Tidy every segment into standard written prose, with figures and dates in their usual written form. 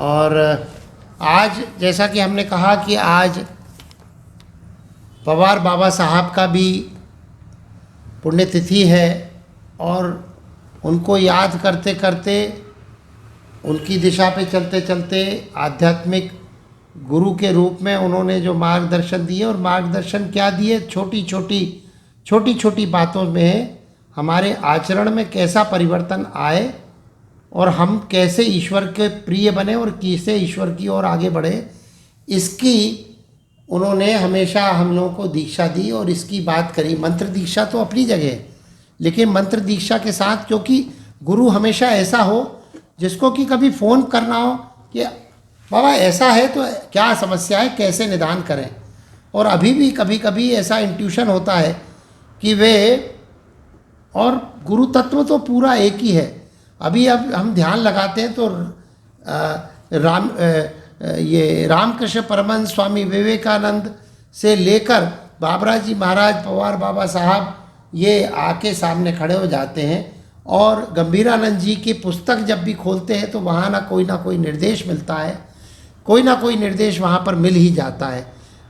और आज जैसा कि हमने कहा कि आज पवार बाबा साहब का भी पुण्यतिथि है और उनको याद करते करते, उनकी दिशा पे चलते चलते आध्यात्मिक गुरु के रूप में उन्होंने जो मार्गदर्शन दिए, और मार्गदर्शन क्या दिए, छोटी छोटी बातों में हमारे आचरण में कैसा परिवर्तन आए और हम कैसे ईश्वर के प्रिय बने और कैसे ईश्वर की ओर आगे बढ़े, इसकी उन्होंने हमेशा हम लोगों को दीक्षा दी और इसकी बात करी। मंत्र दीक्षा तो अपनी जगह है, लेकिन मंत्र दीक्षा के साथ, क्योंकि गुरु हमेशा ऐसा हो जिसको कि कभी फ़ोन करना हो कि बाबा ऐसा है तो क्या समस्या है, कैसे निदान करें। और अभी भी कभी कभी ऐसा इंट्यूशन होता है कि वे, और गुरु तत्व तो पूरा एक ही है। अभी अब हम ध्यान लगाते हैं तो ये रामकृष्ण परमहंस स्वामी विवेकानंद से लेकर बाबरा जी महाराज, पवार बाबा साहब, ये आके सामने खड़े हो जाते हैं। और गंभीरानंद जी की पुस्तक जब भी खोलते हैं तो वहाँ ना कोई निर्देश मिलता है, कोई ना कोई निर्देश वहाँ पर मिल ही जाता है।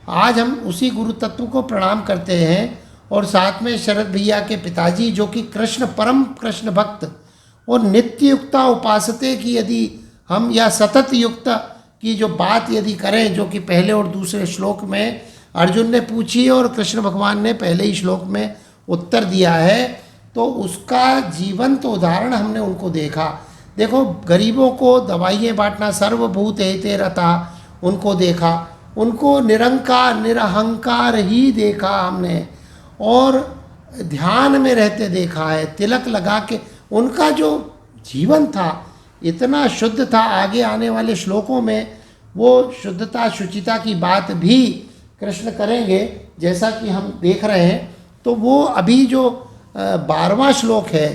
आज हम उसी गुरु तत्व को प्रणाम करते हैं और साथ में शरद भैया के पिताजी, जो कि कृष्ण, परम कृष्ण भक्त और नित्य युक्ता उपासते की यदि हम, या सतत युक्ता की जो बात यदि करें, जो कि पहले और दूसरे श्लोक में अर्जुन ने पूछी और कृष्ण भगवान ने पहले ही श्लोक में उत्तर दिया है, तो उसका जीवंत उदाहरण हमने उनको देखा। देखो, गरीबों को दवाइयाँ बांटना, सर्वभूत हिते रता, उनको देखा, उनको निरंकार निरहंकार ही देखा हमने, और ध्यान में रहते देखा है, तिलक लगा के। उनका जो जीवन था इतना शुद्ध था, आगे आने वाले श्लोकों में वो शुद्धता शुचिता की बात भी कृष्ण करेंगे, जैसा कि हम देख रहे हैं। तो वो अभी जो 12वां श्लोक है,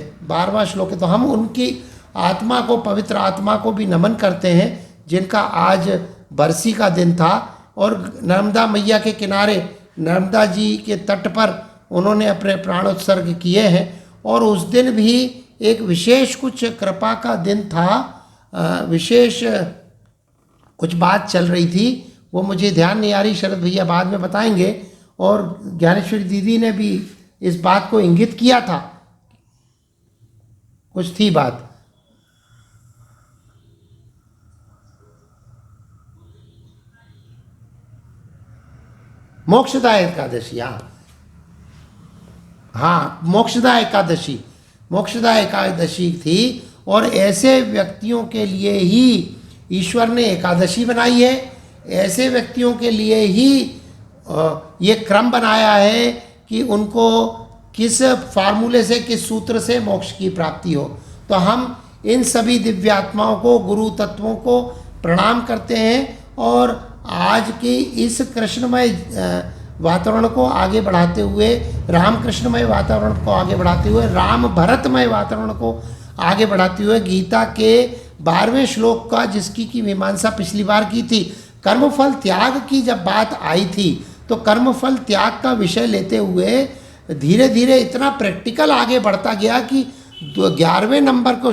तो हम उनकी आत्मा को, पवित्र आत्मा को भी नमन करते हैं, जिनका आज बरसी का दिन था। और नर्मदा मैया के किनारे, नर्मदा जी के तट पर उन्होंने अपने प्राणोत्सर्ग किए हैं। और उस दिन भी एक विशेष कुछ कृपा का दिन था, विशेष कुछ बात चल रही थी, वो मुझे ध्यान नहीं आ रही, शरद भैया बाद में बताएंगे। और ज्ञानेश्वरी दीदी ने भी इस बात को इंगित किया था, कुछ थी बात। मोक्षदा एकादशी, हाँ, मोक्षदा एकादशी थी। और ऐसे व्यक्तियों के लिए ही ईश्वर ने एकादशी बनाई है, ऐसे व्यक्तियों के लिए ही ये क्रम बनाया है कि उनको किस फार्मूले से, किस सूत्र से मोक्ष की प्राप्ति हो। तो हम इन सभी दिव्यात्माओं को, गुरु तत्वों को प्रणाम करते हैं और आज की इस कृष्णमय वातावरण को आगे बढ़ाते हुए, राम कृष्णमय वातावरण को आगे बढ़ाते हुए, राम भरतमय वातावरण को आगे बढ़ाते हुए, गीता के 12वें श्लोक का, जिसकी की मीमांसा पिछली बार की थी, कर्मफल त्याग की जब बात आई थी, तो कर्मफल त्याग का विषय लेते हुए धीरे धीरे इतना प्रैक्टिकल आगे बढ़ता गया कि 11वें नंबर को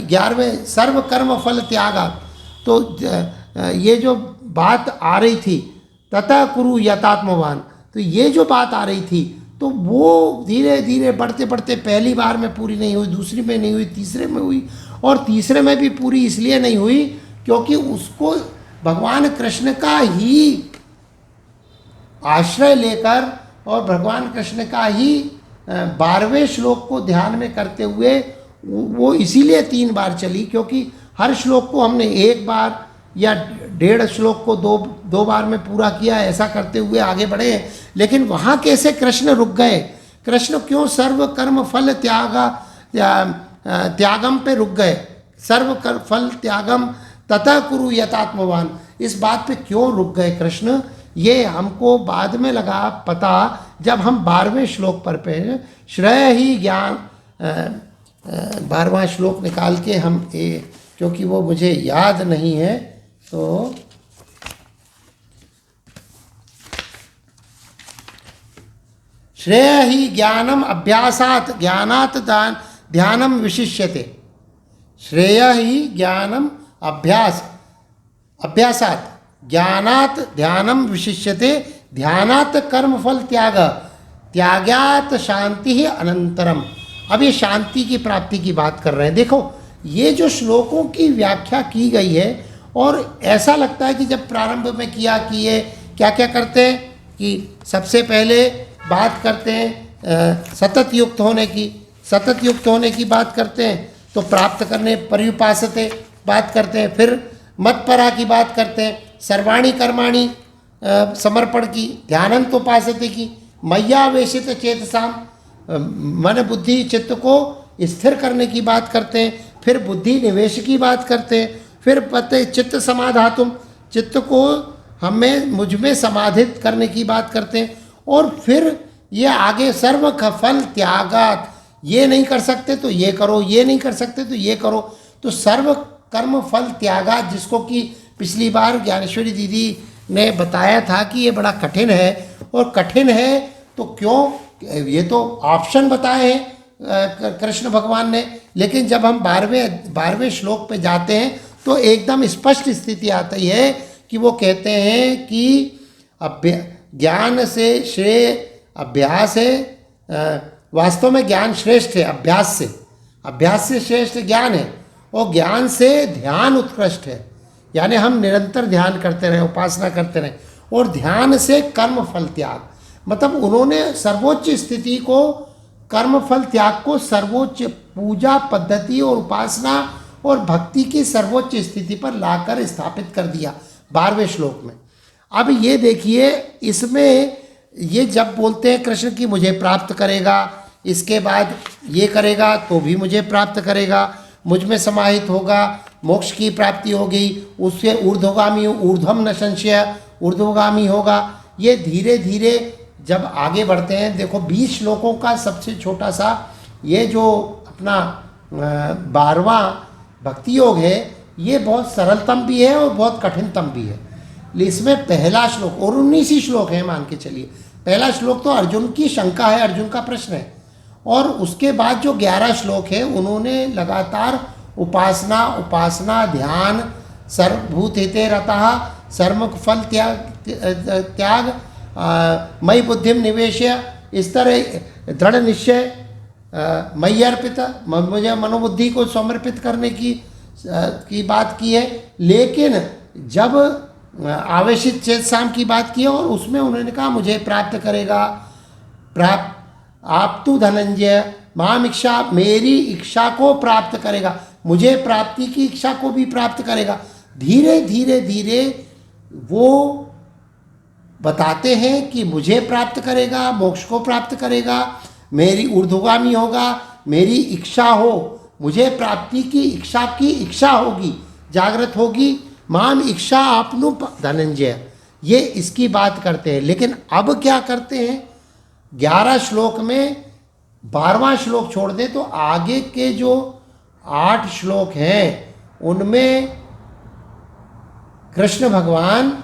11वें सर्व कर्म फल त्यागा, तो ये जो बात आ रही थी, तथा कुरु यतात्मवान, तो ये जो बात आ रही थी, तो वो धीरे धीरे बढ़ते बढ़ते पहली बार में पूरी नहीं हुई, दूसरी में नहीं हुई, तीसरे में हुई, और तीसरे में भी पूरी इसलिए नहीं हुई क्योंकि उसको भगवान कृष्ण का ही आश्रय लेकर और भगवान कृष्ण का ही 12वें श्लोक को ध्यान में करते हुए वो इसीलिए 3 बार चली, क्योंकि हर श्लोक को हमने 1 बार या 1.5 श्लोक को दो बार में पूरा किया, ऐसा करते हुए आगे बढ़े। लेकिन वहाँ कैसे कृष्ण रुक गए? कृष्ण क्यों सर्व कर्म फल त्यागम पे रुक गए? सर्व फल त्यागम तथा कुरु यतात्मवान, इस बात पे क्यों रुक गए कृष्ण? ये हमको बाद में लगा पता जब हम 12वें श्लोक पर पे श्रेय ही ज्ञान, 12वां श्लोक निकाल के हम, क्योंकि वो मुझे याद नहीं है, तो श्रेय ही ज्ञानम अभ्यासात ज्ञानात ध्यानम विशिष्यते। श्रेय ही ज्ञानम अभ्यास, अभ्यासात ज्ञानात ध्यानम विशिष्यते, ध्यानात कर्मफल त्याग, त्यागात शांति ही अनंतरम। अब ये शांति की प्राप्ति की बात कर रहे हैं। देखो ये जो श्लोकों की व्याख्या की गई है, और ऐसा लगता है कि जब प्रारंभ में किया कि ये क्या क्या करते हैं कि सबसे पहले बात करते हैं सतत युक्त होने की, सतत युक्त होने की बात करते हैं, तो प्राप्त करने पर्युपासते बात करते हैं, फिर मत्परा की बात करते हैं, सर्वाणी कर्माणि समर्पण की, ध्यानंतोपासते की, मय्यावेशित चेतसाम मन बुद्धि चित्त को स्थिर करने की बात करते हैं, फिर बुद्धि निवेश की बात करते हैं, फिर पते चित्त समाधातुम, चित्त को हमें मुझ में समाधित करने की बात करते हैं, और फिर ये आगे सर्व फल त्यागात, ये नहीं कर सकते तो ये करो, ये नहीं कर सकते तो ये करो। तो सर्व कर्म फल त्यागात, जिसको कि पिछली बार ज्ञानेश्वरी दीदी ने बताया था कि ये बड़ा कठिन है, और कठिन है तो क्यों, ये तो ऑप्शन बताए हैं कृष्ण भगवान ने, लेकिन जब हम 12वें श्लोक पे जाते हैं तो एकदम स्पष्ट स्थिति आती है कि वो कहते हैं कि ज्ञान से श्रेय अभ्यास है, वास्तव में ज्ञान श्रेष्ठ है अभ्यास से श्रेष्ठ ज्ञान है, और ज्ञान से ध्यान उत्कृष्ट है, यानी हम निरंतर ध्यान करते रहें, उपासना करते रहें, और ध्यान से कर्म फल त्याग, मतलब उन्होंने सर्वोच्च स्थिति को, कर्म फल त्याग को सर्वोच्च पूजा पद्धति और उपासना और भक्ति की सर्वोच्च स्थिति पर लाकर स्थापित कर दिया 12वें श्लोक में। अब ये देखिए, इसमें ये जब बोलते हैं कृष्ण की मुझे प्राप्त करेगा, इसके बाद ये करेगा तो भी मुझे प्राप्त करेगा, मुझ में समाहित होगा, मोक्ष की प्राप्ति होगी, उससे ऊर्ध्वगामी, ऊर्ध्वम न संशय, ऊर्ध्वगामी होगा। ये धीरे धीरे जब आगे बढ़ते हैं, देखो 20 श्लोकों का सबसे छोटा सा ये जो अपना 12वां भक्ति योग है, ये बहुत सरलतम भी है और बहुत कठिनतम भी है। इसमें पहला श्लोक और 19 ही श्लोक है मान के चलिए, पहला श्लोक तो अर्जुन की शंका है, अर्जुन का प्रश्न है, और उसके बाद जो 11 श्लोक है उन्होंने लगातार उपासना ध्यान, सर्वभूत हिते रतः, सर्वमुख फल त्याग, मई बुद्धिम निवेश्य, इस तरह दृढ़ निश्चय, मई अर्पित, मुझे मनोबुद्धि को समर्पित करने की बात की है। लेकिन जब आवेशित चेतसाम की बात की है, और उसमें उन्होंने कहा मुझे प्राप्त करेगा, आप तू धनंजय माम इच्छा, मेरी इच्छा को प्राप्त करेगा, मुझे प्राप्ति की इच्छा को भी प्राप्त करेगा। धीरे धीरे धीरे वो बताते हैं कि मुझे प्राप्त करेगा, मोक्ष को प्राप्त करेगा, मेरी ऊर्ध्वगामी होगा, मेरी इच्छा हो, मुझे प्राप्ति की इच्छा होगी, जागृत होगी, माम इच्छा आपनु धनंजय, ये इसकी बात करते हैं। लेकिन अब क्या करते हैं, 11 श्लोक में 12वां श्लोक छोड़ दे तो आगे के जो 8 श्लोक हैं उनमें कृष्ण भगवान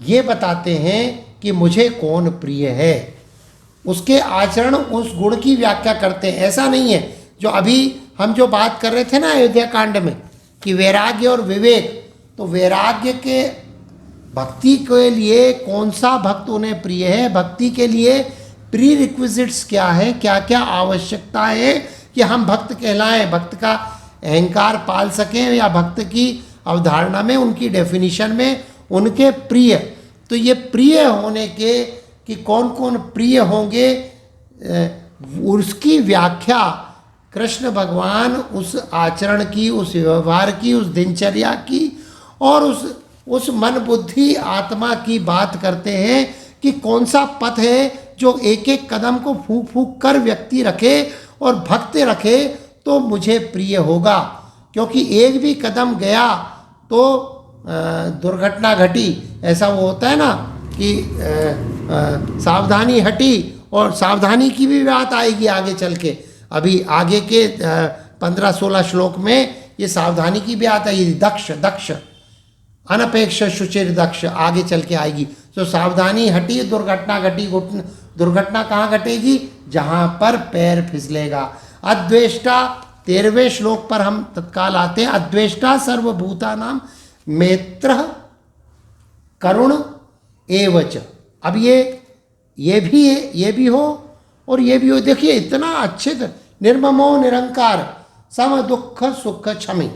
ये बताते हैं कि मुझे कौन प्रिय है, उसके आचरण, उस गुण की व्याख्या करते हैं। ऐसा नहीं है जो अभी हम जो बात कर रहे थे ना अयोध्या कांड में कि वैराग्य और विवेक, तो वैराग्य के भक्ति के लिए कौन सा भक्त उन्हें प्रिय है, भक्ति के लिए प्री रिक्विजिट्स क्या है, क्या क्या आवश्यकता है कि हम भक्त कहलाएं, भक्त का अहंकार पाल सकें, या भक्त की अवधारणा में, उनकी डेफिनेशन में उनके प्रिय। तो ये प्रिय होने के कि कौन कौन प्रिय होंगे, उसकी व्याख्या कृष्ण भगवान उस आचरण की, उस व्यवहार की, उस दिनचर्या की और उस मन बुद्धि आत्मा की बात करते हैं कि कौन सा पथ है जो एक एक कदम को फूंक फूंक कर व्यक्ति रखे और भक्त रखे तो मुझे प्रिय होगा। क्योंकि एक भी कदम गया तो दुर्घटना घटी, ऐसा वो होता है ना कि सावधानी हटी, और सावधानी की भी बात आएगी आगे चल के। अभी आगे के 15-16 श्लोक में ये सावधानी की बात आएगी। दक्ष अनपेक्ष शुचिर दक्ष आगे चल के आएगी। तो सावधानी हटी, दुर्घटना घटी। दुर्घटना कहाँ घटेगी? जहाँ पर पैर फिसलेगा। अद्वेष्टा 13वें श्लोक पर हम तत्काल आते हैं। अद्वेष्टा सर्वभूतानां मैत्रः करुण एवच। अब ये भी हो और ये भी हो। देखिए इतना अच्छे निर्ममो निरंकार सम दुख सुख क्षमी।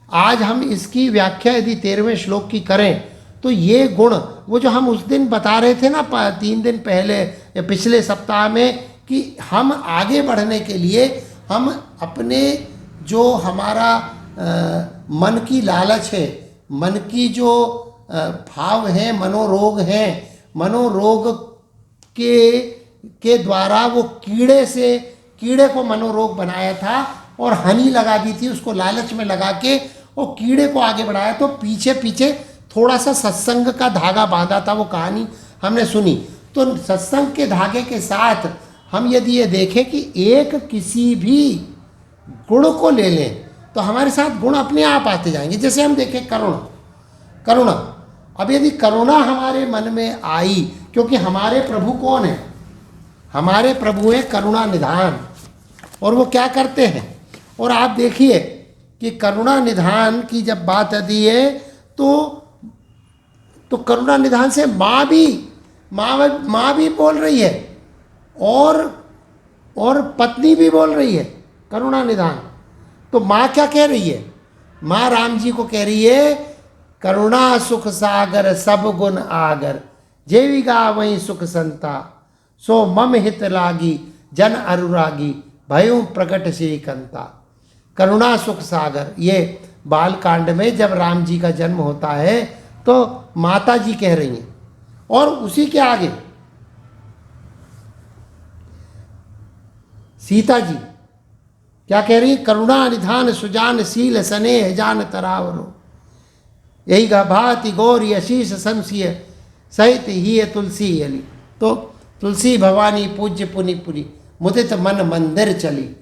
आज हम इसकी व्याख्या यदि 13वें श्लोक की करें तो ये गुण, वो जो हम उस दिन बता रहे थे ना 3 दिन पहले या पिछले सप्ताह में, कि हम आगे बढ़ने के लिए हम अपने जो हमारा मन की लालच है, मन की जो भाव है, मनोरोग हैं, मनोरोग के द्वारा वो कीड़े को मनोरोग बनाया था और हनी लगा दी थी, उसको लालच में लगा के वो कीड़े को आगे बढ़ाया। तो पीछे पीछे थोड़ा सा सत्संग का धागा बांधा था, वो कहानी हमने सुनी। तो सत्संग के धागे के साथ हम यदि ये देखें कि एक किसी भी गुण को ले लें तो हमारे साथ गुण अपने आप आते जाएंगे। जैसे हम देखें करुणा। अब यदि करुणा हमारे मन में आई, क्योंकि हमारे प्रभु कौन है? हमारे प्रभु है करुणा निधान। और वो क्या करते हैं? और आप देखिए कि करुणा निधान की जब बात आती है तो करुणा निधान से माँ भी बोल रही है और पत्नी भी बोल रही है करुणा निधान। तो माँ क्या कह रही है? माँ राम जी को कह रही है, करुणा सुख सागर सब गुण आगर, जेवी गा वही सुख संता, सो मम हित लागी जन अनुरागी, भयु प्रकट श्री कंता। करुणा सुख सागर, ये बाल कांड में जब राम जी का जन्म होता है तो माता जी कह रही हैं। और उसी के आगे सीता जी क्या कह रही? करुणा निधान सुजान शील स्नेह जान तरावरो, यही भाति गौरी आशीष संशीय सहित ही तुलसी अली। तो तुलसी भवानी पूज्य पुनि पुरी, मुदित मन मंदिर चली।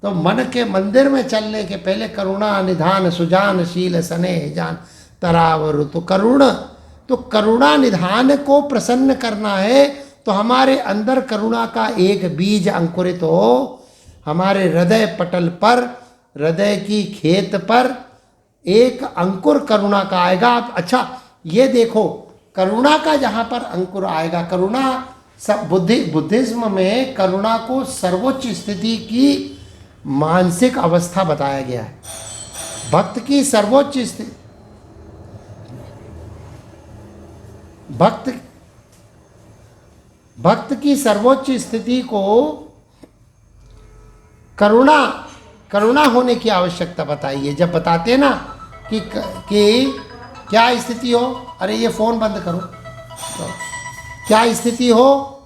तो मन के मंदिर में चलने के पहले करुणा निधान सुजान शील स्नेह जान तरावरु। तो करुणा निधान को प्रसन्न करना है तो हमारे अंदर करुणा का एक बीज अंकुरित हो, हमारे हृदय पटल पर, हृदय की खेत पर एक अंकुर करुणा का आएगा। अच्छा ये देखो, करुणा का जहाँ पर अंकुर आएगा, करुणा बुद्धिज्म में करुणा को सर्वोच्च स्थिति की मानसिक अवस्था बताया गया है। भक्त की सर्वोच्च स्थिति, भक्त की सर्वोच्च स्थिति को करुणा होने की आवश्यकता बताई है। जब बताते हैं ना कि क्या स्थिति हो, अरे ये फोन बंद करो, तो क्या स्थिति हो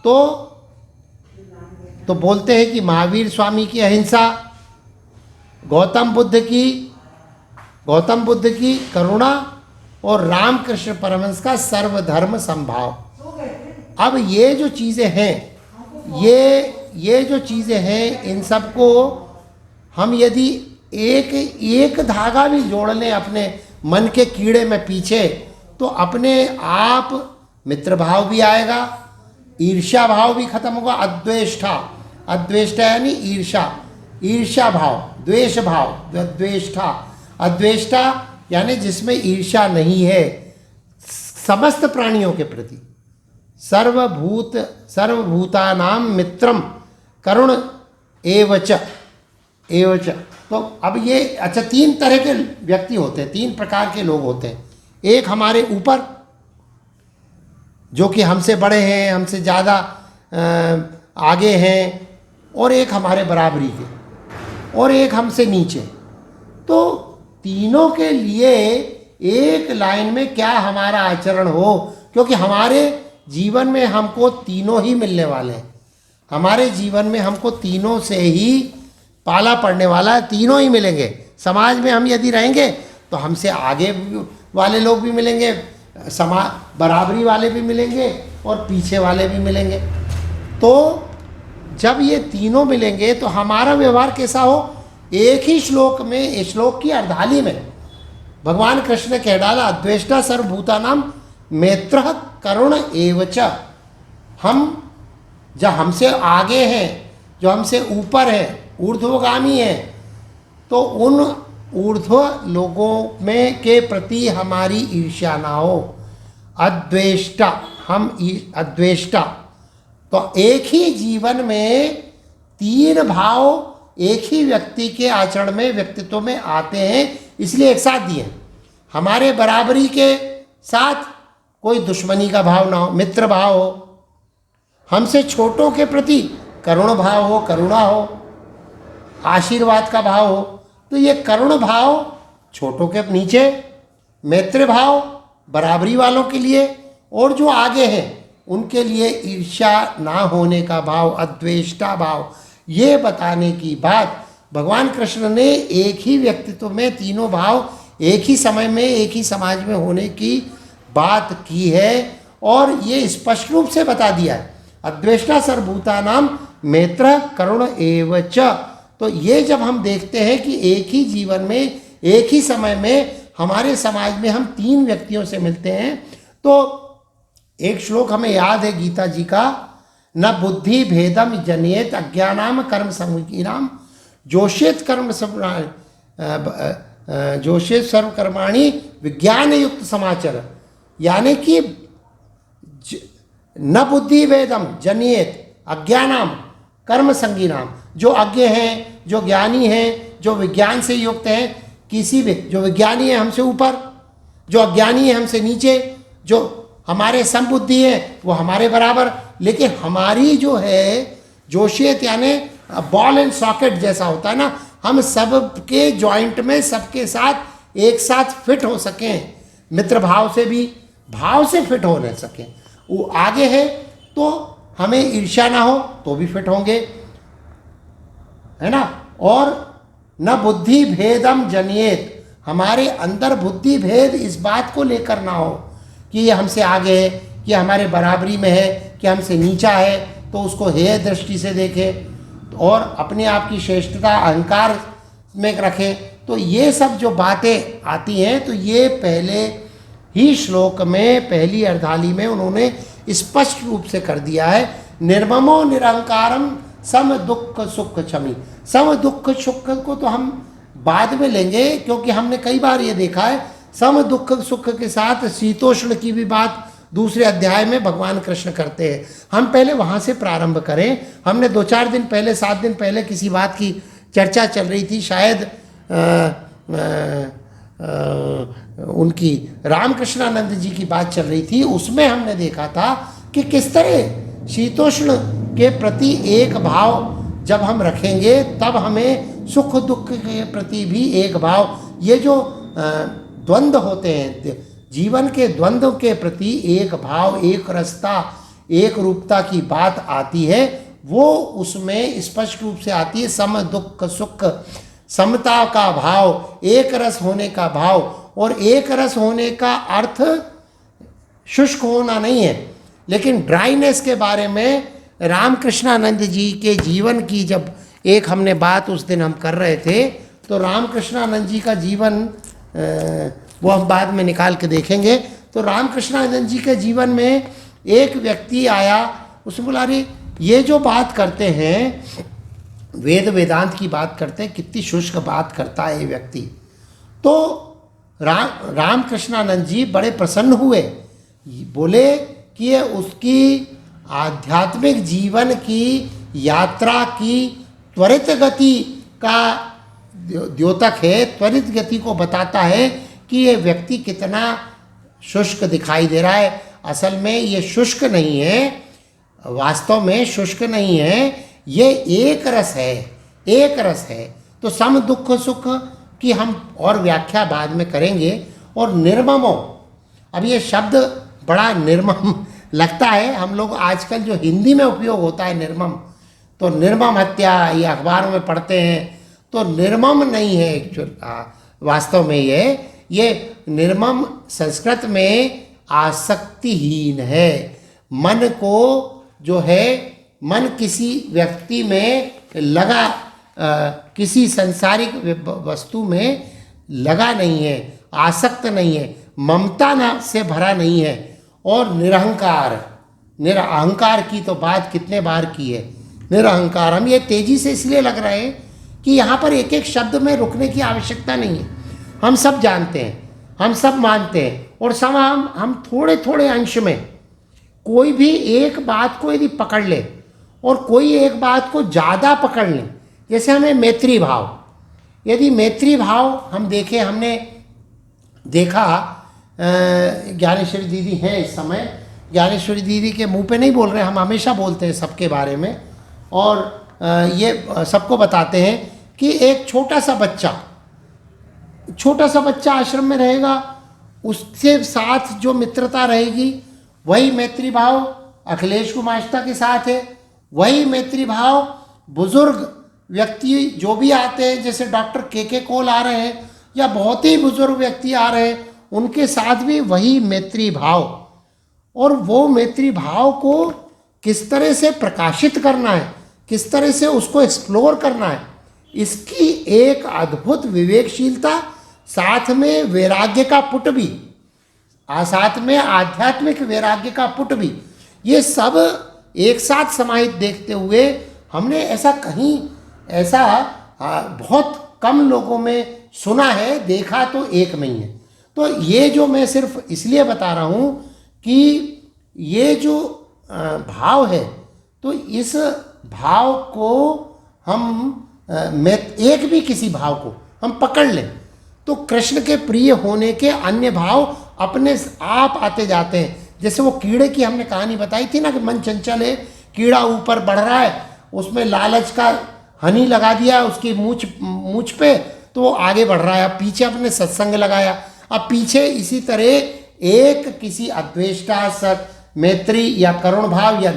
तो बोलते हैं कि महावीर स्वामी की अहिंसा, गौतम बुद्ध की करुणा और रामकृष्ण परमहंस का सर्वधर्म संभाव। अब ये जो चीज़ें हैं, ये जो चीज़ें हैं, इन सब को हम यदि एक धागा भी जोड़ लें अपने मन के कीड़े में पीछे, तो अपने आप मित्र भाव भी आएगा, ईर्ष्या भाव भी खत्म होगा। अद्वेष्टा यानी ईर्ष्या भाव, द्वेष भाव, अद्वेष्टा यानी जिसमें ईर्ष्या नहीं है समस्त प्राणियों के प्रति। सर्वभूतानां मित्रम करुण एवच। तो अब ये अच्छा 3 तरह के व्यक्ति होते हैं, 3 प्रकार के लोग होते हैं। एक हमारे ऊपर जो कि हमसे बड़े हैं, हमसे ज़्यादा आगे हैं, और एक हमारे बराबरी के, और एक हमसे नीचे। तो तीनों के लिए एक लाइन में क्या हमारा आचरण हो, क्योंकि हमारे जीवन में हमको तीनों ही मिलने वाले हैं। हमारे जीवन में हमको तीनों से ही पाला पड़ने वाला है, तीनों ही मिलेंगे। समाज में हम यदि रहेंगे तो हमसे आगे वाले लोग भी मिलेंगे, बराबरी वाले भी मिलेंगे और पीछे वाले भी मिलेंगे। तो जब ये तीनों मिलेंगे तो हमारा व्यवहार कैसा हो? एक ही श्लोक में, श्लोक की अर्धाली में भगवान कृष्ण ने कह डाला, अद्वेष्टा सर्वभूतानां मैत्रः करुण एवच। हम जो हमसे आगे हैं, जो हमसे ऊपर है, ऊर्ध्वगामी है, तो ऊर्ध्व लोगों में के प्रति हमारी ईर्ष्या ना हो। अद्वेष्टा, अद्वेष्टा, तो एक ही जीवन में तीन भाव एक ही व्यक्ति के आचरण में, व्यक्तित्व में आते हैं, इसलिए एक साथ दिए। हमारे बराबरी के साथ कोई दुश्मनी का भाव ना हो, मित्र भाव हो। हमसे छोटों के प्रति करुण भाव हो, करुणा हो, आशीर्वाद का भाव हो। तो ये करुण भाव छोटों के नीचे, मैत्री भाव बराबरी वालों के लिए, और जो आगे हैं उनके लिए ईर्ष्या ना होने का भाव, अद्वेष्टा भाव। ये बताने की बात भगवान कृष्ण ने एक ही व्यक्तित्व में तीनों भाव एक ही समय में एक ही समाज में होने की बात की है, और ये स्पष्ट रूप से बता दिया है। अद्वेष्टा सर्वभूतानां मैत्र करुण एव च। तो ये जब हम देखते हैं कि एक ही जीवन में एक ही समय में हमारे समाज में हम तीन व्यक्तियों से मिलते हैं, तो एक श्लोक हमें याद है गीता जी का, न बुद्धि भेदम जनियेत अज्ञानाम कर्म संकीनाम जोषेत कर्म जोषेत सर्वकर्माणि विज्ञान युक्त समाचार। यानी कि न बुद्धि भेदम जनियेत अज्ञानाम कर्म संगीनाम, जो अज्ञ हैं, जो ज्ञानी हैं, जो विज्ञान से युक्त हैं, किसी भी, जो विज्ञानी है हमसे ऊपर, जो अज्ञानी है हमसे नीचे, जो हमारे समबुद्धि है वो हमारे बराबर। लेकिन हमारी जो है जोशियत यानी बॉल एंड सॉकेट जैसा होता है ना, हम सबके जॉइंट में सबके साथ एक साथ फिट हो सकें, मित्र भाव से भी भाव से फिट हो न सकें। वो आगे है तो हमें ईर्ष्या ना हो तो भी फिट होंगे, है ना। और न बुद्धि भेदम जनियेत, हमारे अंदर बुद्धि भेद इस बात को लेकर ना हो कि ये हमसे आगे है, कि हमारे बराबरी में है, कि हमसे नीचा है तो उसको हेय दृष्टि से देखें और अपने आप की श्रेष्ठता अहंकार में रखें। तो ये सब जो बातें आती हैं तो ये पहले ही श्लोक में पहली अर्धाली में उन्होंने स्पष्ट रूप से कर दिया है। निर्ममो निरहंकारम सम दुख सुख क्षमी। सम दुख सुख को तो हम बाद में लेंगे, क्योंकि हमने कई बार ये देखा है सम दुख सुख के साथ शीतोष्ण की भी बात दूसरे अध्याय में भगवान कृष्ण करते हैं। हम पहले वहाँ से प्रारंभ करें। हमने 2-4 दिन पहले, 7 दिन पहले किसी बात की चर्चा चल रही थी, शायद उनकी रामकृष्णानंद जी की बात चल रही थी। उसमें हमने देखा था कि किस तरह शीतोष्ण के प्रति एक भाव जब हम रखेंगे तब हमें सुख दुख के प्रति भी एक भाव, ये जो द्वंद्व होते हैं जीवन के द्वंद्व के प्रति एक भाव, एक रसता, एक रूपता की बात आती है, वो उसमें स्पष्ट रूप से आती है। सम दुख सुख, समता का भाव, एक रस होने का भाव। और एक रस होने का अर्थ शुष्क होना नहीं है, लेकिन ड्राइनेस के बारे में रामकृष्णानंद जी के जीवन की जब एक हमने बात उस दिन हम कर रहे थे, तो रामकृष्णानंद जी का जीवन वो हम बाद में निकाल के देखेंगे। तो रामकृष्णानंद जी के जीवन में एक व्यक्ति आया, उसने बोला अरे ये जो बात करते हैं वेद वेदांत की बात करते हैं, कितनी शुष्क बात करता है ये व्यक्ति। तो रामकृष्णानंद जी बड़े प्रसन्न हुए, बोले कि ये उसकी आध्यात्मिक जीवन की यात्रा की त्वरित गति का द्योतक है, त्वरित गति को बताता है कि ये व्यक्ति कितना शुष्क दिखाई दे रहा है। असल में ये शुष्क नहीं है, वास्तव में शुष्क नहीं है, ये एक रस है, एक रस है। तो सम दुख सुख की हम और व्याख्या बाद में करेंगे। और निर्ममो, अब ये शब्द बड़ा निर्मम लगता है, हम लोग आजकल जो हिंदी में उपयोग होता है निर्मम, तो निर्मम हत्या ये अखबारों में पढ़ते हैं, तो निर्मम नहीं है एक्चुअल वास्तव में। ये निर्मम संस्कृत में आसक्तिहीन है। मन को जो है, मन किसी व्यक्ति में लगा, किसी सांसारिक वस्तु में लगा नहीं है, आसक्त नहीं है, ममता न से भरा नहीं है। और निरहंकार, निरअहंकार की तो बात कितने बार की है। निरअहंकार हम ये तेजी से इसलिए लग रहे हैं कि यहाँ पर एक एक शब्द में रुकने की आवश्यकता नहीं है। हम सब जानते हैं, हम सब मानते हैं, और सब हम थोड़े थोड़े अंश में कोई भी एक बात को यदि पकड़ ले और कोई एक बात को ज़्यादा पकड़ लें, जैसे हमें मैत्री भाव, यदि मैत्री भाव हम देखें, हमने देखा ज्ञानेश्वरी दीदी हैं इस समय, ज्ञानेश्वरी दीदी के मुंह पे नहीं बोल रहे, हम हमेशा बोलते हैं सबके बारे में, और ये सबको बताते हैं कि एक छोटा सा बच्चा आश्रम में रहेगा, उसके साथ जो मित्रता रहेगी वही मैत्री भाव अखिलेश कुमाश्ता के साथ है, वही मैत्री भाव बुजुर्ग व्यक्ति जो भी आते हैं, जैसे डॉक्टर के कोल आ रहे हैं या बहुत ही बुजुर्ग व्यक्ति आ रहे हैं, उनके साथ भी वही मैत्री भाव। और वो मैत्री भाव को किस तरह से प्रकाशित करना है, किस तरह से उसको एक्सप्लोर करना है, इसकी एक अद्भुत विवेकशीलता, साथ में वैराग्य का पुट भी, साथ में आध्यात्मिक वैराग्य का पुट भी, ये सब एक साथ समाहित देखते हुए हमने ऐसा बहुत कम लोगों में सुना है, देखा तो एक में ही है। तो ये जो मैं सिर्फ इसलिए बता रहा हूँ कि ये जो भाव है, तो इस भाव को हम एक भी किसी भाव को हम पकड़ लें तो कृष्ण के प्रिय होने के अन्य भाव अपने आप आते जाते हैं। जैसे वो कीड़े की हमने कहानी बताई थी ना कि मन चंचल है, कीड़ा ऊपर बढ़ रहा है, उसमें लालच का हनी लगा दिया उसकी मूछ पे, तो वो आगे बढ़ रहा है। अब पीछे अपने सत्संग लगाया, अब पीछे इसी तरह एक किसी अद्वेष्टा, सत, मैत्री या करुण भाव या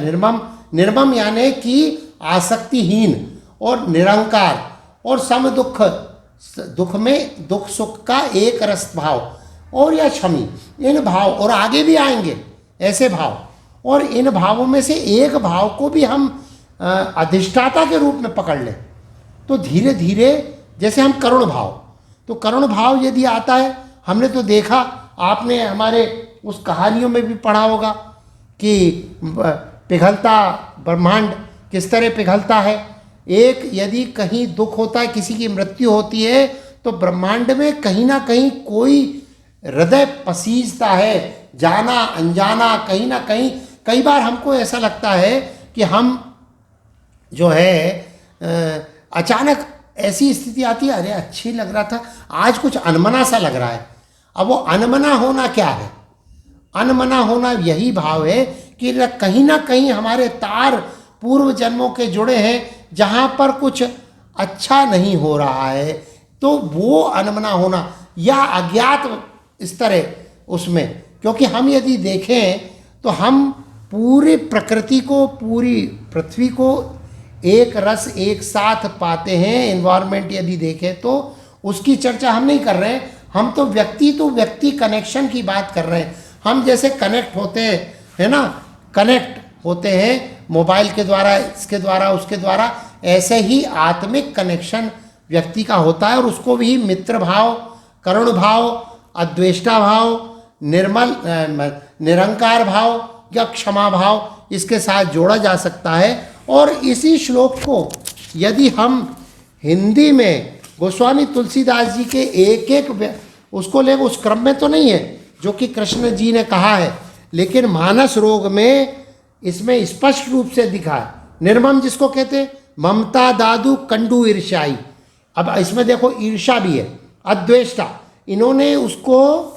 निर्मम यानी कि आसक्तिहीन और निरंकार और सम दुख में दुख सुख का एक रस भाव, और या क्षमी, इन भाव और आगे भी आएंगे ऐसे भाव, और इन भावों में से एक भाव को भी हम अधिष्ठाता के रूप में पकड़ लें तो धीरे धीरे, जैसे हम करुण भाव, तो करुण भाव यदि आता है, हमने तो देखा, आपने हमारे उस कहानियों में भी पढ़ा होगा कि पिघलता ब्रह्मांड किस तरह पिघलता है। एक यदि कहीं दुख होता है, किसी की मृत्यु होती है, तो ब्रह्मांड में कहीं ना कहीं कोई हृदय पसीजता है, जाना अनजाना, कहीं ना कहीं। कई बार हमको ऐसा लगता है कि हम जो है अचानक ऐसी स्थिति आती है, अरे अच्छी लग रहा था, आज कुछ अनमना सा लग रहा है। अब वो अनमना होना क्या है? अनमना होना यही भाव है कि कहीं ना कहीं हमारे तार पूर्व जन्मों के जुड़े हैं, जहाँ पर कुछ अच्छा नहीं हो रहा है, तो वो अनमना होना या अज्ञात इस तरह उसमें। क्योंकि हम यदि देखें तो हम पूरी प्रकृति को, पूरी पृथ्वी को एक रस एक साथ पाते हैं। एनवायरनमेंट यदि देखें तो उसकी चर्चा हम नहीं कर रहे हैं, हम तो व्यक्ति कनेक्शन की बात कर रहे हैं। हम जैसे कनेक्ट होते हैं, है ना, कनेक्ट होते हैं मोबाइल के द्वारा, इसके द्वारा, उसके द्वारा, ऐसे ही आत्मिक कनेक्शन व्यक्ति का होता है, और उसको भी मित्र भाव, करुण भाव, अद्वेष्टा भाव, निरंकार भाव या क्षमा भाव, इसके साथ जोड़ा जा सकता है। और इसी श्लोक को यदि हम हिंदी में गोस्वामी तुलसीदास जी के एक उसको ले, उस क्रम में तो नहीं है जो कि कृष्ण जी ने कहा है, लेकिन मानस रोग में इसमें स्पष्ट रूप से दिखा है। निर्मम जिसको कहते हैं, ममता दादू कंडू ईर्ष्याई। अब इसमें देखो ईर्ष्या भी है, अद्वेष्टा, इन्होंने उसको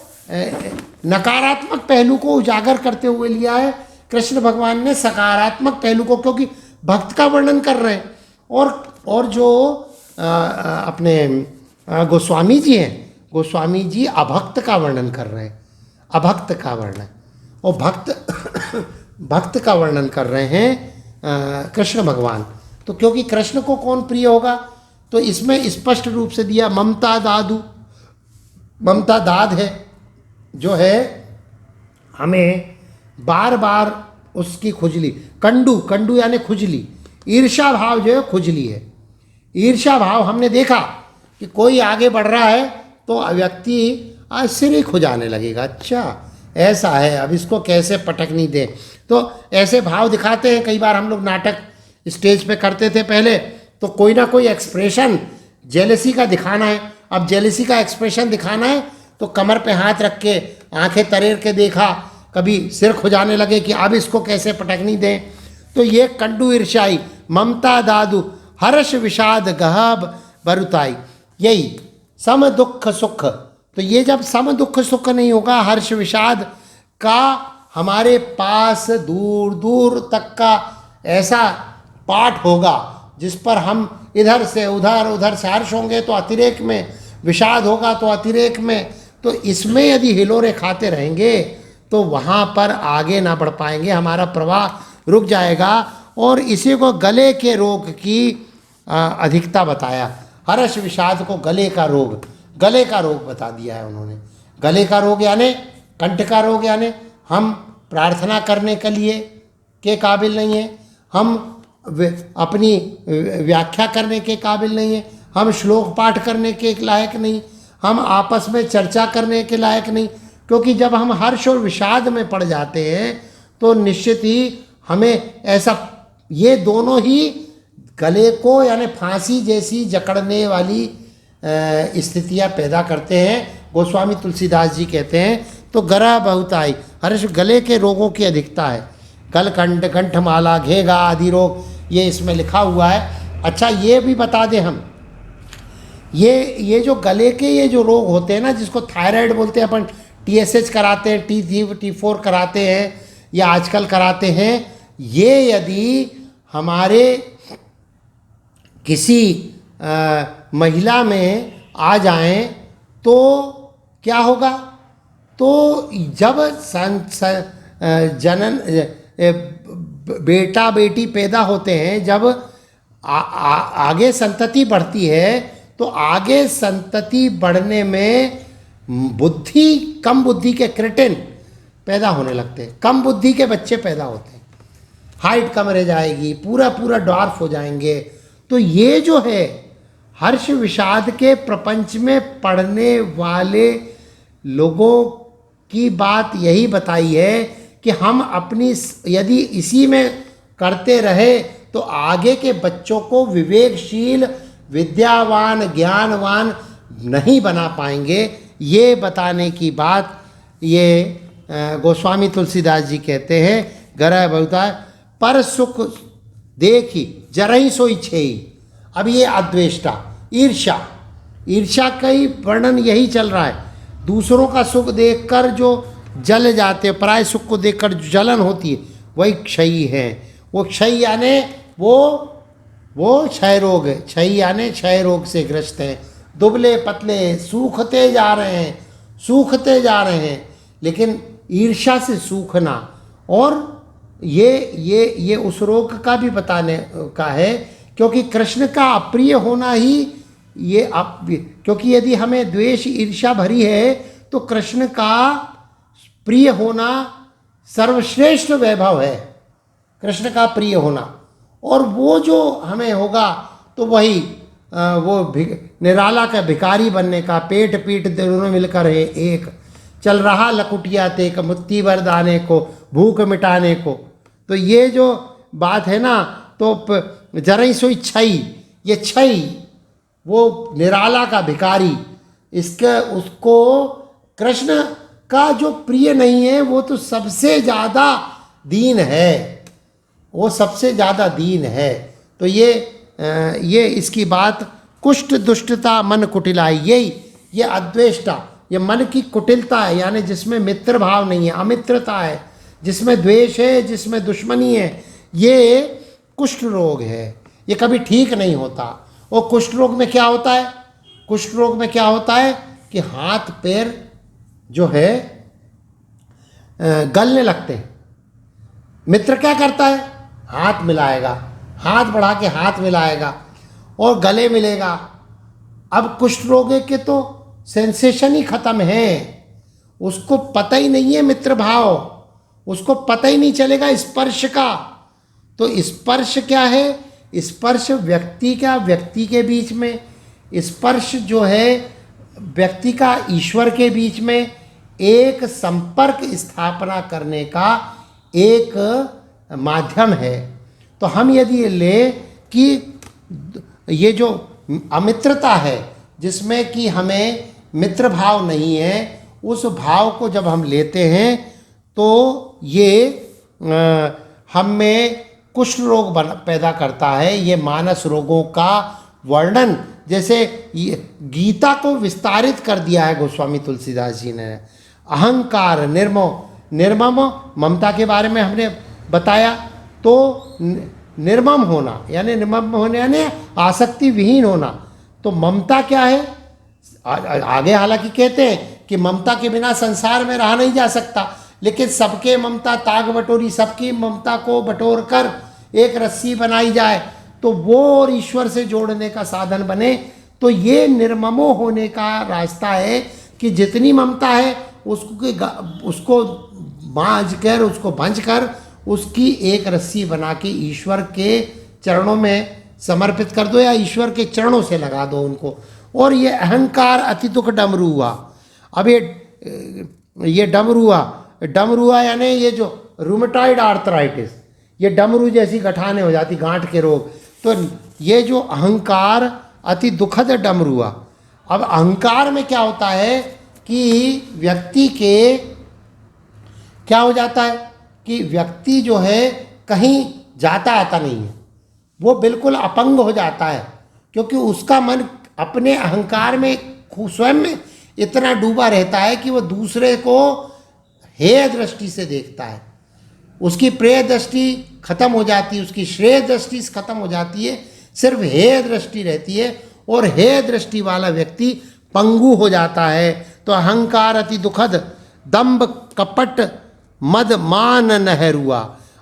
नकारात्मक पहलू को उजागर करते हुए लिया है, कृष्ण भगवान ने सकारात्मक पहलू को, क्योंकि भक्त का वर्णन कर रहे हैं। और जो अपने गोस्वामी जी हैं, गोस्वामी जी अभक्त का वर्णन कर रहे हैं, अभक्त का वर्णन, और भक्त का वर्णन कर रहे हैं कृष्ण भगवान। तो क्योंकि कृष्ण को कौन प्रिय होगा, तो इसमें स्पष्ट रूप से दिया ममता दादू, ममता दाद है जो है हमें बार बार उसकी खुजली, कंडू यानी खुजली, ईर्ष्या भाव जो है खुजली है। ईर्ष्या भाव हमने देखा कि कोई आगे बढ़ रहा है तो व्यक्ति आज सिर ही खुजाने लगेगा, अच्छा ऐसा है, अब इसको कैसे पटक नहीं दे, तो ऐसे भाव दिखाते हैं। कई बार हम लोग नाटक स्टेज पे करते थे पहले, तो कोई ना कोई एक्सप्रेशन जेलसी का दिखाना है। अब जेलसी का एक्सप्रेशन दिखाना है तो कमर पे हाथ रख के आंखें तरेर के देखा, कभी सिर खुजाने लगे कि अब इसको कैसे पटकनी दें। तो ये कंडू ईर्ष्याई ममता दादू हर्ष विषाद गहब बरुताई, यही सम दुख सुख। तो ये जब सम दुख सुख नहीं होगा, हर्ष विषाद का हमारे पास दूर दूर तक का ऐसा पाठ होगा जिस पर हम इधर से उधर, उधर से हर्ष होंगे तो अतिरेक में, विषाद होगा तो अतिरेक में, तो इसमें यदि हिलोरे खाते रहेंगे तो वहाँ पर आगे ना बढ़ पाएंगे, हमारा प्रवाह रुक जाएगा। और इसी को गले के रोग की अधिकता बताया। हर्ष विषाद को गले का रोग बता दिया है उन्होंने। गले का रोग यानी कंठ का रोग, यानी हम प्रार्थना करने के लिए के काबिल नहीं है, हम अपनी व्याख्या करने के काबिल नहीं है, हम श्लोक पाठ करने के लायक नहीं, हम आपस में चर्चा करने के लायक नहीं। क्योंकि जब हम हर्ष और विषाद में पड़ जाते हैं तो निश्चित ही हमें ऐसा, ये दोनों ही गले को यानी फांसी जैसी जकड़ने वाली स्थितियाँ पैदा करते हैं। गोस्वामी तुलसीदास जी कहते हैं तो गरा बहुत आई, हर्ष गले के रोगों की अधिकता है। गलकंठ, कंठमाला, घेगा आदि रोग ये इसमें लिखा हुआ है। अच्छा ये भी बता दें हम, ये जो गले के ये जो रोग होते हैं ना, जिसको थायराइड बोलते हैं, अपन TSH कराते हैं, T4 कराते हैं या आजकल कराते हैं, ये यदि हमारे किसी महिला में आ जाएं तो क्या होगा? तो जब जनन बेटा बेटी पैदा होते हैं, जब आगे संतति बढ़ती है तो आगे संतति बढ़ने में कम बुद्धि के क्रेटिन पैदा होने लगते हैं, कम बुद्धि के बच्चे पैदा होते हैं, हाइट कम रह जाएगी, पूरा ड्वार्फ हो जाएंगे। तो ये जो है हर्ष विषाद के प्रपंच में पढ़ने वाले लोगों की बात यही बताई है कि हम अपनी यदि इसी में करते रहे तो आगे के बच्चों को विवेकशील, विद्यावान, ज्ञानवान नहीं बना पाएंगे। ये बताने की बात ये गोस्वामी तुलसीदास जी कहते हैं। गरह बहुता पर सुख देखी जरही सोई छेई। अब ये अद्वेष्टा, ईर्ष्या का ही वर्णन यही चल रहा है। दूसरों का सुख देखकर जो जल जाते, पराय सुख को देखकर जो जलन होती है वही क्षयी है। वो क्षय यानी वो क्षय रोग है, क्षय यानी क्षय रोग से ग्रस्त है। दुबले पतले सूखते जा रहे हैं, लेकिन ईर्ष्या से सूखना। और ये उस रोग का भी बताने का है, क्योंकि कृष्ण का अप्रिय होना ही ये क्योंकि यदि हमें द्वेष ईर्ष्या भरी है तो कृष्ण का प्रिय होना सर्वश्रेष्ठ वैभव है, कृष्ण का प्रिय होना। और वो जो हमें होगा तो वही वो निराला का भिखारी बनने का, पेट पीट दोनों मिलकर है एक, चल रहा लकुटिया ते का मुट्ठी भर दाने को, भूख मिटाने को। तो ये जो बात है ना, तो जरई सोई छई, ये छई वो निराला का भिखारी, उसको कृष्ण का जो प्रिय नहीं है वो तो सबसे ज़्यादा दीन है, वो सबसे ज़्यादा दीन है। तो ये इसकी बात कुष्ठ दुष्टता मन कुटिलाई, ये अद्वेष्टा, ये मन की कुटिलता है, यानी जिसमें मित्र भाव नहीं है, अमित्रता है, जिसमें द्वेष है, जिसमें दुश्मनी है, ये कुष्ठ रोग है। ये कभी ठीक नहीं होता। और कुष्ठ रोग में क्या होता है? कुष्ठ रोग में क्या होता है कि हाथ पैर जो है गलने लगते हैं। मित्र क्या करता है? हाथ मिलाएगा, हाथ बढ़ा के हाथ मिलाएगा और गले मिलेगा। अब कुष्ठ रोग के तो सेंसेशन ही खत्म है, उसको पता ही नहीं है मित्र भाव, उसको पता ही नहीं चलेगा स्पर्श का। तो स्पर्श क्या है? स्पर्श व्यक्ति के बीच में, स्पर्श जो है व्यक्ति का ईश्वर के बीच में एक संपर्क स्थापना करने का एक माध्यम है। तो हम यदि ले कि ये जो अमित्रता है, जिसमें कि हमें मित्र भाव नहीं है, उस भाव को जब हम लेते हैं तो ये हम में कुष्ठ रोग पैदा करता है। ये मानस रोगों का वर्णन जैसे ये गीता को विस्तारित कर दिया है गोस्वामी तुलसीदास जी ने। अहंकार, निर्मम ममता के बारे में हमने बताया। तो निर्मम होना यानी आसक्ति विहीन होना। तो ममता क्या है? आगे हालांकि कहते हैं कि ममता के बिना संसार में रहा नहीं जा सकता, लेकिन सबके ममता ताग बटोरी, सबकी ममता को बटोर कर एक रस्सी बनाई जाए तो वो और ईश्वर से जोड़ने का साधन बने। तो ये निर्ममो होने का रास्ता है कि जितनी ममता है उसको बांझ कर, उसको भंज कर, उसकी एक रस्सी बना के ईश्वर के चरणों में समर्पित कर दो या ईश्वर के चरणों से लगा दो उनको। और ये अहंकार अति दुख डमरू हुआ। अब ये डमरू हुआ यानी ये जो रूमेटॉइड आर्थराइटिस, ये डमरू जैसी गठाने हो जाती, गांठ के रोग। तो ये जो अहंकार अति दुखद डमरू हुआ। अब अहंकार में क्या होता है कि व्यक्ति के क्या हो जाता है कि व्यक्ति जो है कहीं जाता आता नहीं है, वो बिल्कुल अपंग हो जाता है, क्योंकि उसका मन अपने अहंकार में स्वयं में इतना डूबा रहता है कि वो दूसरे को हेय दृष्टि से देखता है। उसकी प्रेय दृष्टि खत्म हो जाती है, उसकी श्रेय दृष्टि खत्म हो जाती है, सिर्फ हेय दृष्टि रहती है। और हेय दृष्टि वाला व्यक्ति पंगु हो जाता है। तो अहंकार अति दुखद, दंभ कपट मद मान नहरुआ।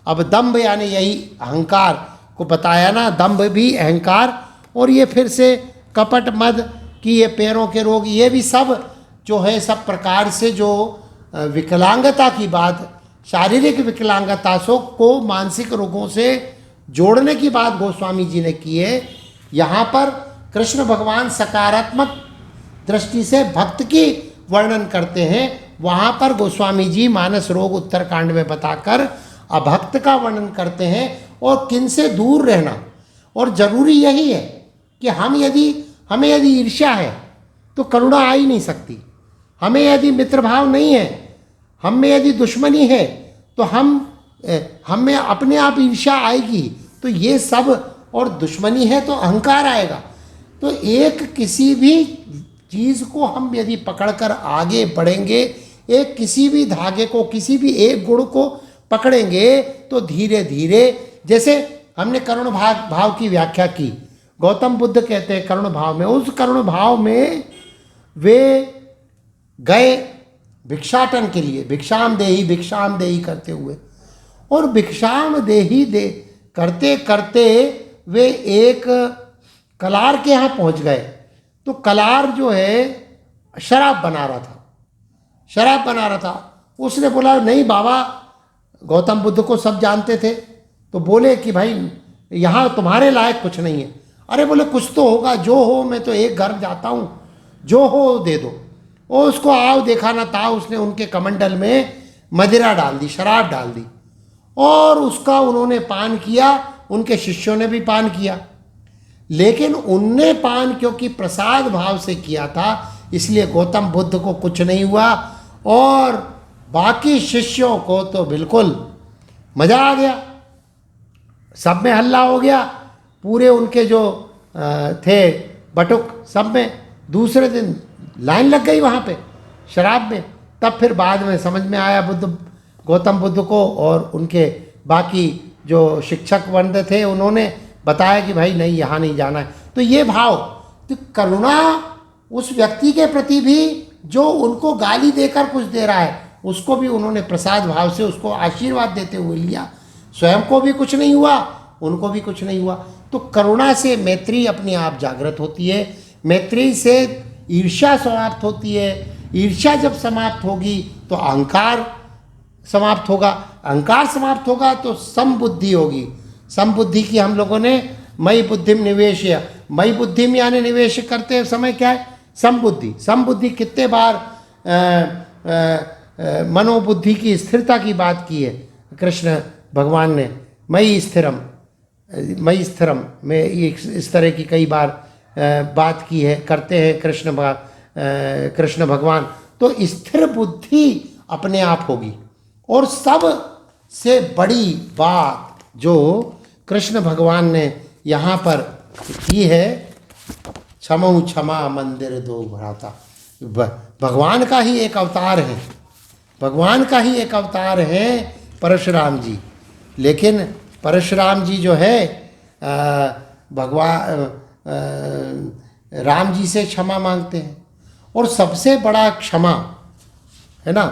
अब दंभ यानी यही अहंकार को बताया ना, दंभ भी अहंकार, और ये फिर से कपट मद कि ये पैरों के रोग, ये भी सब जो है सब प्रकार से जो विकलांगता की बात, शारीरिक विकलांगता को मानसिक रोगों से जोड़ने की बात गोस्वामी जी ने की है। यहाँ पर कृष्ण भगवान सकारात्मक दृष्टि से भक्त की वर्णन करते हैं, वहाँ पर गोस्वामी जी मानस रोग उत्तरकांड में बताकर अभक्त का वर्णन करते हैं और किन से दूर रहना। और जरूरी यही है कि हमें यदि ईर्ष्या है तो करुणा आ ही नहीं सकती। हमें यदि मित्रभाव नहीं है, हम में यदि दुश्मनी है तो हम में अपने आप ईर्ष्या आएगी। तो ये सब, और दुश्मनी है तो अहंकार आएगा। तो एक किसी भी चीज़ को हम यदि पकड़कर आगे बढ़ेंगे, एक किसी भी धागे को, किसी भी एक गुण को पकड़ेंगे तो धीरे धीरे, जैसे हमने करुण भाव की व्याख्या की, गौतम बुद्ध कहते हैं करुण भाव में, उस करुण भाव में वे गए भिक्षाटन के लिए, भिक्षाम देही करते हुए, और भिक्षाम देही करते करते वे एक कलार के यहाँ पहुँच गए। तो कलार जो है शराब बना रहा था। उसने बोला नहीं बाबा, गौतम बुद्ध को सब जानते थे, तो बोले कि भाई यहाँ तुम्हारे लायक कुछ नहीं है। अरे बोले कुछ तो होगा, जो हो, मैं तो एक घर जाता हूँ, जो हो दे दो। और उसको आव देखा ना था, उसने उनके कमंडल में मदिरा डाल दी, शराब डाल दी, और उसका उन्होंने पान किया, उनके शिष्यों ने भी पान किया। लेकिन उनने पान क्योंकि प्रसाद भाव से किया था, इसलिए गौतम बुद्ध को कुछ नहीं हुआ, और बाकी शिष्यों को तो बिल्कुल मज़ा आ गया, सब में हल्ला हो गया। पूरे उनके जो थे बटुक, सब में दूसरे दिन लाइन लग गई वहाँ पे शराब में। तब फिर बाद में समझ में आया गौतम बुद्ध को, और उनके बाकी जो शिक्षक वर्ग थे उन्होंने बताया कि भाई नहीं, यहाँ नहीं जाना है। तो ये भाव, तो करुणा उस व्यक्ति के प्रति भी जो उनको गाली देकर कुछ दे रहा है, उसको भी उन्होंने प्रसाद भाव से उसको आशीर्वाद देते हुए लिया। स्वयं को भी कुछ नहीं हुआ, उनको भी कुछ नहीं हुआ। तो करुणा से मैत्री अपने आप जागृत होती है, मैत्री से ईर्ष्या समाप्त होती है, ईर्ष्या जब समाप्त होगी तो अहंकार समाप्त होगा, अहंकार समाप्त होगा तो समबुद्धि होगी। समबुद्धि की हम लोगों ने मई बुद्धिम निवेश, मई बुद्धिम यानी निवेश करते समय क्या है, समबुद्धि। समबुद्धि कितने बार मनोबुद्धि की स्थिरता की बात की है कृष्ण भगवान ने, मई स्थिरम में इस तरह की कई बार बात की है, करते हैं कृष्ण भगवान, तो स्थिर बुद्धि अपने आप होगी। और सब से बड़ी बात जो कृष्ण भगवान ने यहाँ पर की है, क्षमऊ क्षमा मंदिर दो भ्राता, भगवान का ही एक अवतार है, भगवान का ही एक अवतार है परशुराम जी। लेकिन परशुराम जी जो है भगवान राम जी से क्षमा मांगते हैं। और सबसे बड़ा क्षमा है ना,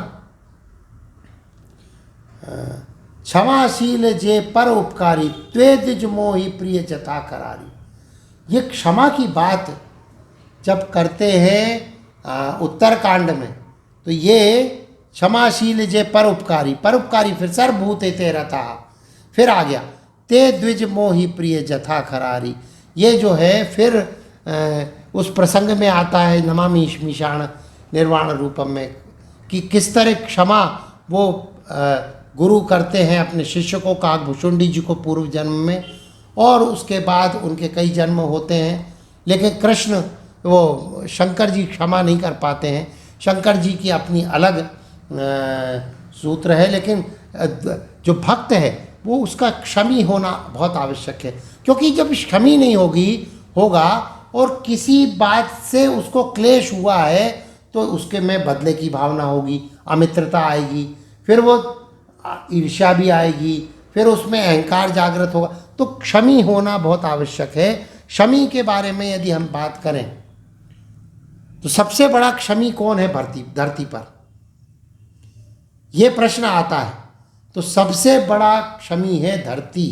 क्षमाशील जे पर उपकारी त्वे द्विज मोहि प्रिय जथा करारी। ये क्षमा की बात जब करते हैं उत्तरकांड में, तो ये क्षमाशील जे परोपकारी, परोपकारी फिर सर्वभूते ते रथा, फिर आ गया ते द्विज मोहि प्रिय जथा खरारी। ये जो है फिर उस प्रसंग में आता है नमामि मीशान निर्वाण रूपम में, कि किस तरह क्षमा वो गुरु करते हैं अपने शिष्य को, काकभूषुंडी जी को पूर्व जन्म में, और उसके बाद उनके कई जन्म होते हैं। लेकिन कृष्ण वो शंकर जी क्षमा नहीं कर पाते हैं, शंकर जी की अपनी अलग सूत्र है। लेकिन जो भक्त है वो उसका क्षमी होना बहुत आवश्यक है, क्योंकि जब क्षमी नहीं होगा और किसी बात से उसको क्लेश हुआ है तो उसके में बदले की भावना होगी, अमित्रता आएगी, फिर वो ईर्ष्या भी आएगी, फिर उसमें अहंकार जागृत होगा। तो क्षमी होना बहुत आवश्यक है। क्षमी के बारे में यदि हम बात करें तो सबसे बड़ा क्षमी कौन है धरती पर, यह प्रश्न आता है। तो सबसे बड़ा क्षमी है धरती,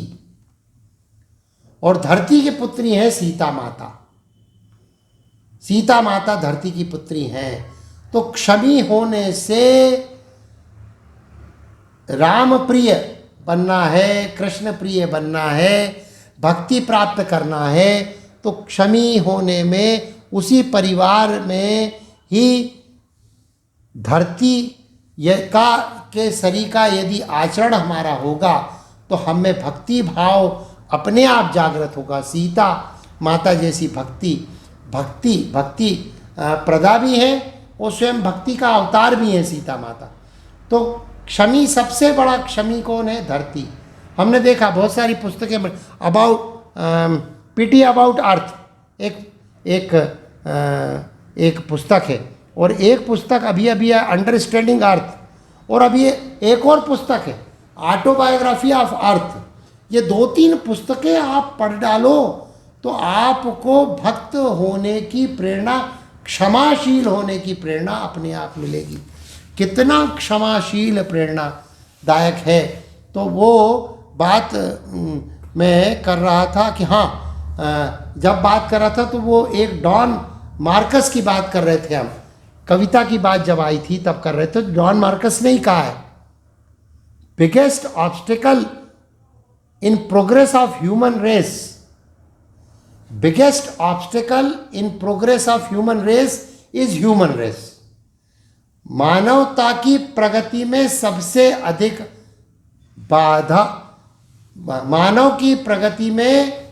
और धरती की पुत्री है सीता माता। सीता माता धरती की पुत्री हैं। तो क्षमी होने से राम प्रिय बनना है, कृष्ण प्रिय बनना है, भक्ति प्राप्त करना है, तो क्षमी होने में उसी परिवार में ही धरती के सरीका यदि आचरण हमारा होगा तो हमें भक्ति भाव अपने आप जागृत होगा। सीता माता जैसी भक्ति प्रदा भी है और स्वयं भक्ति का अवतार भी है सीता माता। तो क्षमी, सबसे बड़ा क्षमी कौन है? धरती। हमने देखा बहुत सारी पुस्तकें पिटी अबाउट अर्थ एक पुस्तक है, और एक पुस्तक अभी है अंडरस्टैंडिंग अर्थ, और अभी एक और पुस्तक है ऑटोबायोग्राफी ऑफ अर्थ। ये 2-3 पुस्तकें आप पढ़ डालो तो आपको भक्त होने की प्रेरणा, क्षमाशील होने की प्रेरणा अपने आप मिलेगी। कितना क्षमाशील प्रेरणादायक है। तो वो बात मैं कर रहा था कि हाँ, जब बात कर रहा था तो वो एक डॉन मार्कस की बात कर रहे थे हम, कविता की बात जब आई थी तब कर रहे थे। डॉन मार्कस ने ही कहा है, biggest obstacle in progress of human race, biggest obstacle in progress of human race is human race. मानवता की प्रगति में सबसे अधिक बाधा, मानव की प्रगति में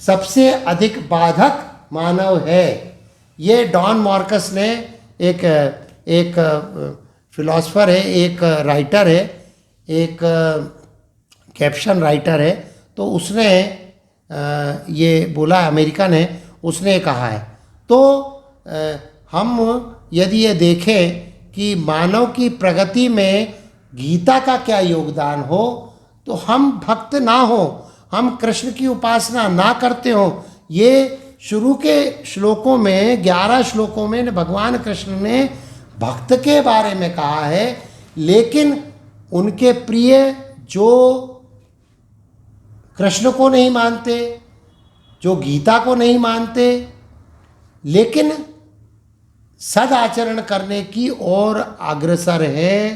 सबसे अधिक बाधक मानव है। ये डॉन मार्कस ने एक फिलॉसफर है, एक राइटर है, एक कैप्शन राइटर है, तो उसने ये बोला, अमेरिकन है, उसने कहा है। तो हम यदि ये देखें कि मानव की प्रगति में गीता का क्या योगदान हो, तो हम भक्त ना हो, हम कृष्ण की उपासना ना करते हो। ये शुरू के श्लोकों में 11 श्लोकों में भगवान कृष्ण ने भक्त के बारे में कहा है, लेकिन उनके प्रिय जो कृष्ण को नहीं मानते, जो गीता को नहीं मानते, लेकिन सदाचरण करने की ओर अग्रसर है,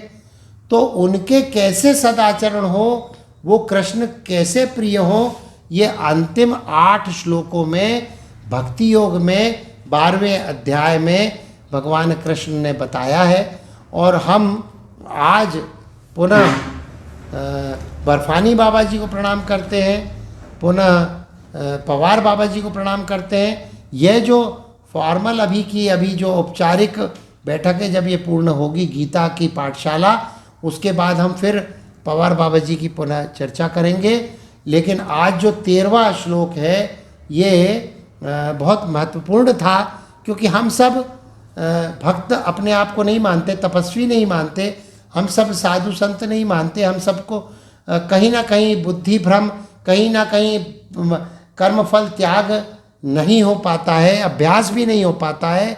तो उनके कैसे सदाचरण हो, वो कृष्ण कैसे प्रिय हो, ये अंतिम 8 श्लोकों में भक्ति योग में 12वें अध्याय में भगवान कृष्ण ने बताया है। और हम आज पुनः बर्फानी बाबा जी को प्रणाम करते हैं, पुनः पवार बाबा जी को प्रणाम करते हैं। यह जो फॉर्मल अभी जो औपचारिक बैठक है, जब ये पूर्ण होगी गीता की पाठशाला, उसके बाद हम फिर पवार बाबा जी की पुनः चर्चा करेंगे। लेकिन आज जो 13वां श्लोक है ये बहुत महत्वपूर्ण था, क्योंकि हम सब भक्त अपने आप को नहीं मानते, तपस्वी नहीं मानते, हम सब साधु संत नहीं मानते, हम सबको कहीं ना कहीं बुद्धि भ्रम, कहीं ना कहीं कर्मफल त्याग नहीं हो पाता है, अभ्यास भी नहीं हो पाता है,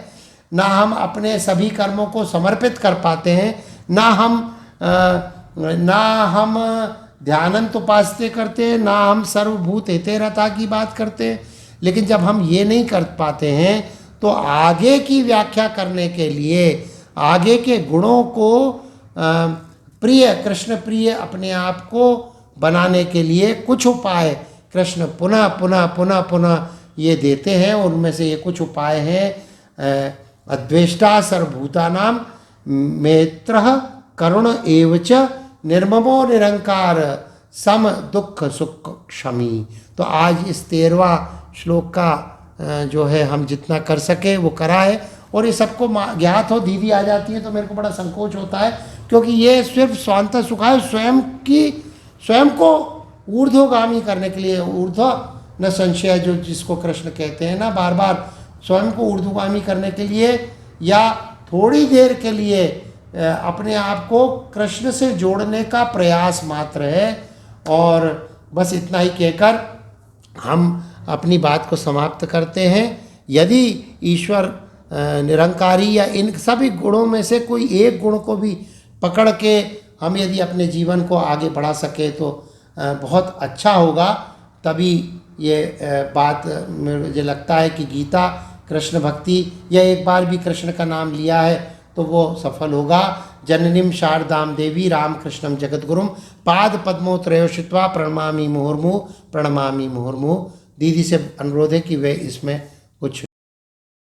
ना हम अपने सभी कर्मों को समर्पित कर पाते हैं, ना हम ध्यानंत उपासते करते हैं, ना हम सर्वभूत हितेरता की बात करते हैं। लेकिन जब हम ये नहीं कर पाते हैं तो आगे की व्याख्या करने के लिए, आगे के गुणों को प्रिय, कृष्ण प्रिय अपने आप को बनाने के लिए कुछ उपाय कृष्ण पुनः पुनः पुनः पुनः ये देते हैं। उनमें से ये कुछ उपाय हैं, अद्वेष्टा सर्वभूतानां मैत्रः करुण एवच निर्ममो निरंकार सम दुख सुख क्षमी। तो आज इस 13वां श्लोक का जो है हम जितना कर सके वो करा है। और ये सबको ज्ञात हो, दीदी आ जाती है तो मेरे को बड़ा संकोच होता है, क्योंकि ये सिर्फ स्वांत सुखाय स्वयं को ऊर्ध्वगामी करने के लिए, ऊर्ध्व न संशय जो जिसको कृष्ण कहते हैं ना, बार बार स्वयं को ऊर्ध्वगामी करने के लिए या थोड़ी देर के लिए अपने आप को कृष्ण से जोड़ने का प्रयास मात्र है। और बस इतना ही कहकर हम अपनी बात को समाप्त करते हैं। यदि ईश्वर निरंकारी या इन सभी गुणों में से कोई एक गुण को भी पकड़ के हम यदि अपने जीवन को आगे बढ़ा सके तो बहुत अच्छा होगा। तभी ये बात मुझे लगता है कि गीता, कृष्ण भक्ति, या एक बार भी कृष्ण का नाम लिया है तो वो सफल होगा। जननीम शारदाम देवी रामकृष्णम जगद्गुरुम पाद पद्मोत्रयोषित्वा प्रणमामि मुहुर्मुहुः, प्रणमामि मुहुर्मुहुः। दीदी से अनुरोध है कि वे इसमें कुछ